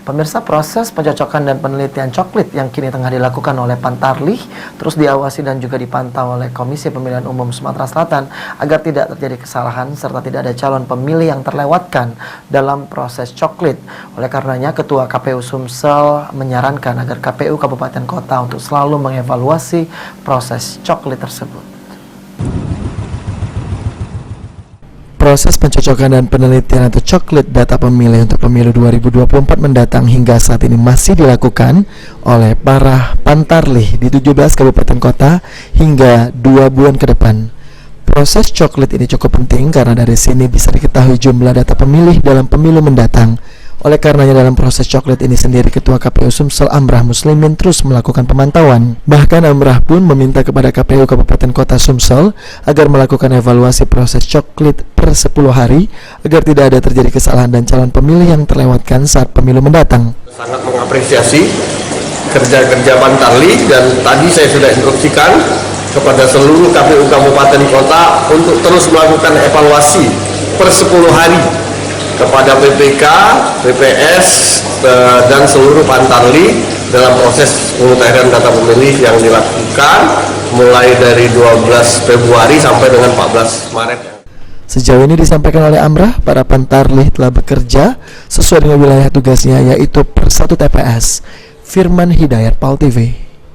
Pemirsa, proses pencocokan dan penelitian coklit yang kini tengah dilakukan oleh Pantarlih terus diawasi dan juga dipantau oleh Komisi Pemilihan Umum Sumatera Selatan agar tidak terjadi kesalahan serta tidak ada calon pemilih yang terlewatkan dalam proses coklit. Oleh karenanya, Ketua KPU Sumsel menyarankan agar KPU Kabupaten Kota untuk selalu mengevaluasi proses coklit tersebut. Proses pencocokan dan penelitian atau coklit data pemilih untuk pemilu 2024 mendatang hingga saat ini masih dilakukan oleh para Pantarlih di 17 kabupaten kota hingga 2 bulan ke depan. Proses coklit ini cukup penting karena dari sini bisa diketahui jumlah data pemilih dalam pemilu mendatang. Oleh karenanya dalam proses coklit ini sendiri Ketua KPU Sumsel Amrah Muslimin terus melakukan pemantauan. Bahkan Amrah pun meminta kepada KPU Kabupaten Kota Sumsel agar melakukan evaluasi proses coklit per 10 hari agar tidak ada terjadi kesalahan dan calon pemilih yang terlewatkan saat pemilu mendatang. Sangat mengapresiasi kerja-kerja Pantarlih dan tadi saya sudah instruksikan kepada seluruh KPU Kabupaten Kota untuk terus melakukan evaluasi per 10 hari kepada PPK, PPS, dan seluruh Pantarlih dalam proses pemutahiran data pemilih yang dilakukan mulai dari 12 Februari sampai dengan 14 Maret. Sejauh ini disampaikan oleh Amrah, para Pantarlih telah bekerja sesuai dengan wilayah tugasnya yaitu per 1 TPS. Firman Hidayat, PAL TV.